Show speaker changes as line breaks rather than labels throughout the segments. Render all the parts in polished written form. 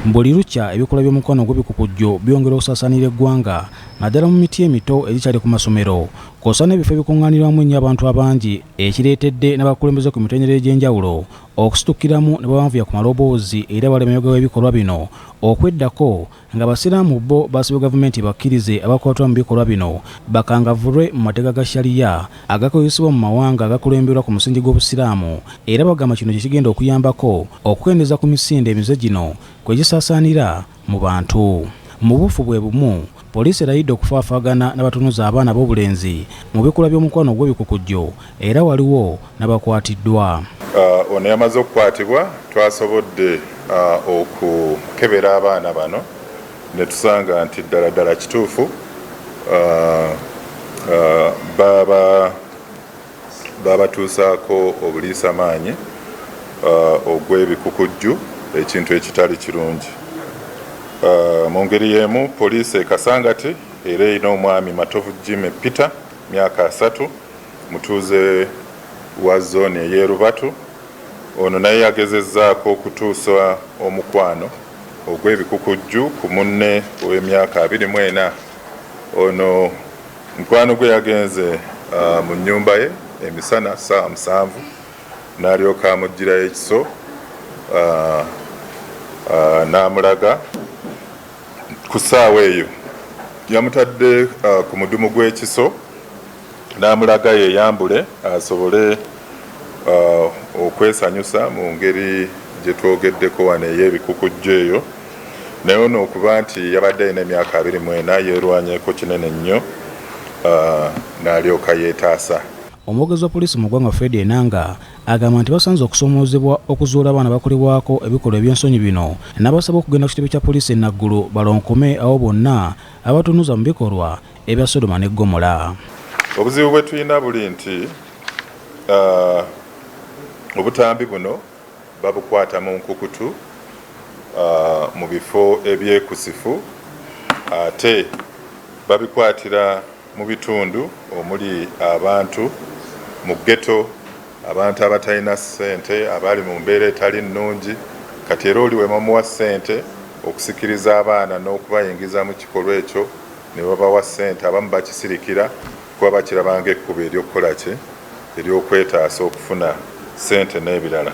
Buli lukya ebikolwa by'omukwano gw'ebikukujjo byongera okusaasaanira eggwanga naddala mu miti emito egikyali ku masomero kw'ossa n'ebifo ebikuŋŋaanirwamu ennyo abantu abangi ekireetedde n'abakulembeze ku mitendera egy'enjawulo okusitukiramu ne bawanvuya ku maloboozi era balemererwa w'ebikolwa bino okweddako nga basiraamu bo basabye gavumenti bakkirize abakwatibwa mu bikolwa bino bakangavvulwe mu mateeka ga shaliya agakozesebwa mu mawanga agakulemberwa ku musingi gw'obusiraamu era bagamba kino kye kigenda okuyambako okukendeeza ku misinde emize gino kwe gisaasaanira mu bantu. Mu bufu bwe bumu poliisi erayidde okufaafaagana n'abatunuza abaana b'obulenzi mu bikolwa by'omukwano gw'ebikukujjo era waliwo n'abakwatiddwa.
Ono yamaze okukwatibwa twasobodde okukebera abaana bano ne tusanga nti ddala kituufu babatuusaako obuliisamaanyi ogw'ebikukujju ekintu ekitali kirungi. Mu ngeri y'emu poliisi ekasangati era erina omwami Matovu Jimmy Peter myaka 3 mutuuze wa zooni ey'Erubatu. Ono naye yagezezzaako okutuusa omukwano ogw'ebikukujju ku munne ow'emyaka 24. Ono mukwano gwe yagenze mu nnyumba ye emisana ssaawa 7 n'alyoka amuggyirayo ekiso n'amulaga. Ku ssaawa eyo yamutadde ku mudumu gw'ekiso n'amulaga yeeyambule asobole okwesanyusa mu ngeri gye twogeddeko wano ey'ebikukujju eyo. Naye ono okuba nti yabadde alina emyaka 24 yeerwanyeeko kinene nnyo n'alyoka yeetaasa.
Omwogezi wa poliisi mu ggwanga Fred Enanga agamba nti basanze okusoomoozebwa okuzuula abaana bakolebwako ebikolwa eby'ensonyi bino n'abasaba okugenda ku kitebe kya poliisi e Naggulu balonkome abo bonna abatunuza mu bikolwa ebya Sodoma ne Gomorrah.
Obuzibu bwe tulina buli nti obutambi buno babukwata mu nkukutu mu bifo ebyekusifu ate babikwatira mu bitundu omuli abantu mu ghetto, abantu abatalina ssente abali mu mbeera etali nnungi. Kati era oli wemamuwa ssente okusikiriza abaana n'okubayingiza mu kikolwa ekyo ne babawa ssente abamu bakisirikira kuba bakirabanga ekkubo ery'okukola ki ery'okwetaasa okufuna ssente n'ebirala.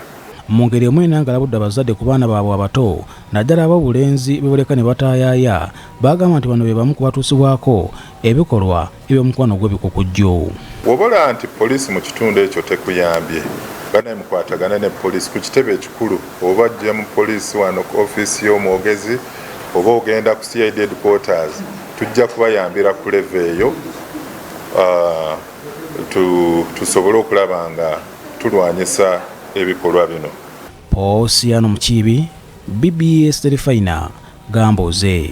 Mu ngeri emu Enanga alabudde abazadde ku baana baabwe abato naddala ab'obulenzi be baleka ne bataayaaya bagamba nti bano be bamu ku batuusibwako ebikolwa eby'omukwano gw'ebikukujju.
Wobola nti poliisi mu kitundu ekyo tekuyambye banaye mukwatagana ne poliisi ku kitebe ekikulu oba ajja mu poliisi wano ku ofiisi y'omwogezi oba ogenda ku CID headquarters tujja kubayambira ku leve eyo tusobole okulaba nga tulwanyisa ebikolwa bino.
Poliisi Mukiibi, BBS Terefayina, Gambuuze.